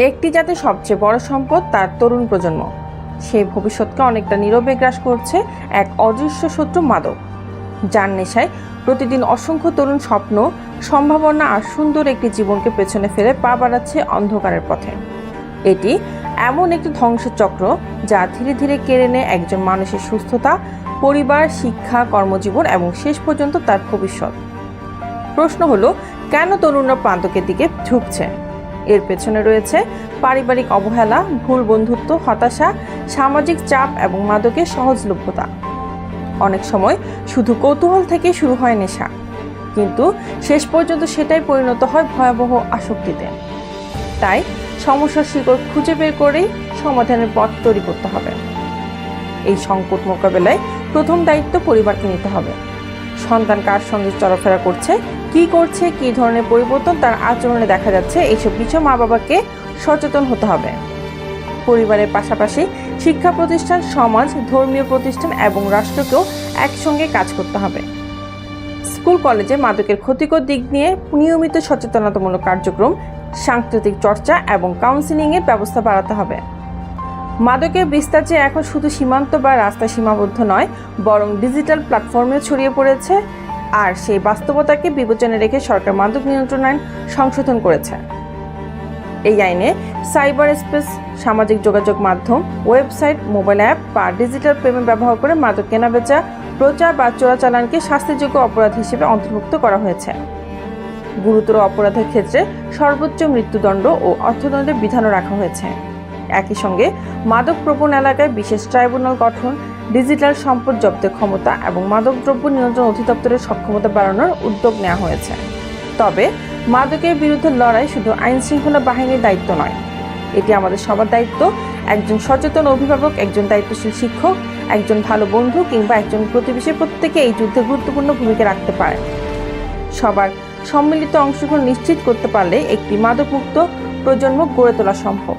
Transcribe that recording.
একটি জাতির সবচেয়ে বড় সম্পদ তার তরুণ প্রজন্ম। সেই ভবিষ্যৎকে অনেকটা নীরবে গ্রাস করছে এক অদৃশ্য শত্রু মাদক, যার নেশায় প্রতিদিন অসংখ্য তরুণ স্বপ্ন, সম্ভাবনা আর সুন্দর একটি জীবনকে পেছনে ফেলে পা বাড়াচ্ছে অন্ধকারের পথে। এটি এমন একটি ধ্বংসচক্র যা ধীরে ধীরে কেড়ে নেয় একজন মানুষের সুস্থতা, পরিবার, শিক্ষা, কর্মজীবন এবং শেষ পর্যন্ত তার ভবিষ্যৎ। প্রশ্ন হলো, কেন তরুণরা প্রান্তকের দিকে ঝুঁকছে? এর পেছনে রয়েছে পারিবারিক অবহেলা, ভুল বন্ধুত্ব, হতাশা, সামাজিক চাপ এবং মাদকের সহজলভ্যতা। অনেক সময় শুধু কৌতূহল থেকে শুরু হয় নেশা, কিন্তু শেষ পর্যন্ত সেটাই পরিণত হয় ভয়াবহ আসক্তিতে। তাই সমস্যার শিকড় খুঁজে বের করেই সমাধানের পথ তৈরি করতে হবে। এই সংকট মোকাবেলায় প্রথম দায়িত্ব পরিবারকে নিতে হবে। সন্তান কার সঙ্গে চলাফেরা করছে, কি করছে, কি ধরনের পরিবর্তন তার আচরণে দেখা যাচ্ছে, এইসব বিষয়ে মা বাবাকে সচেতন হতে হবে। পরিবারের পাশাপাশি শিক্ষা প্রতিষ্ঠান, সমাজ, ধর্মীয় প্রতিষ্ঠান এবং রাষ্ট্রকেও একসঙ্গে কাজ করতে হবে। স্কুল কলেজে মাদকের ক্ষতিকর দিক নিয়ে নিয়মিত সচেতনতামূলক কার্যক্রম, সাংস্কৃতিক চর্চা এবং কাউন্সিলিংয়ের ব্যবস্থা বাড়াতে হবে। মাদকের বিস্তার যে এখন শুধু সীমান্ত বা রাস্তায় সীমাবদ্ধ নয়, বরং ডিজিটাল প্ল্যাটফর্মেও ছড়িয়ে পড়েছে। আর সেই বাস্তবতাকে বিবেচনায় রেখে সরকার মাদক নিয়ন্ত্রণ আইন সংশোধন করেছে। এই আইনে সাইবার স্পেস, সামাজিক যোগাযোগ মাধ্যম, ওয়েবসাইট, মোবাইল অ্যাপ বা ডিজিটাল পেমেন্ট ব্যবহার করে মাদক কেনাবেচা, প্রচার বা চোরাচালানকে শাস্তিযোগ্য অপরাধ হিসেবে অন্তর্ভুক্ত করা হয়েছে। গুরুতর অপরাধের ক্ষেত্রে সর্বোচ্চ মৃত্যুদণ্ড ও অর্থদণ্ডের বিধানও রাখা হয়েছে। একই সঙ্গে মাদক প্রবণ এলাকায় বিশেষ ট্রাইব্যুনাল গঠন, ডিজিটাল সম্পদ জব্দের ক্ষমতা এবং মাদকদ্রব্য নিয়ন্ত্রণ অধিদপ্তরের সক্ষমতা বাড়ানোর উদ্যোগ নেওয়া হয়েছে। তবে মাদকের বিরুদ্ধে লড়াই শুধু আইন শৃঙ্খলা বাহিনীর দায়িত্ব নয়, এটি আমাদের সবার দায়িত্ব। একজন সচেতন অভিভাবক, একজন দায়িত্বশীল শিক্ষক, একজন ভালো বন্ধু কিংবা একজন প্রতিবেশী, প্রত্যেকে এই যুদ্ধে গুরুত্বপূর্ণ ভূমিকা রাখতে পারে। সবার সম্মিলিত অংশগ্রহণ নিশ্চিত করতে পারলে একটি মাদকমুক্ত প্রজন্ম গড়ে তোলা সম্ভব।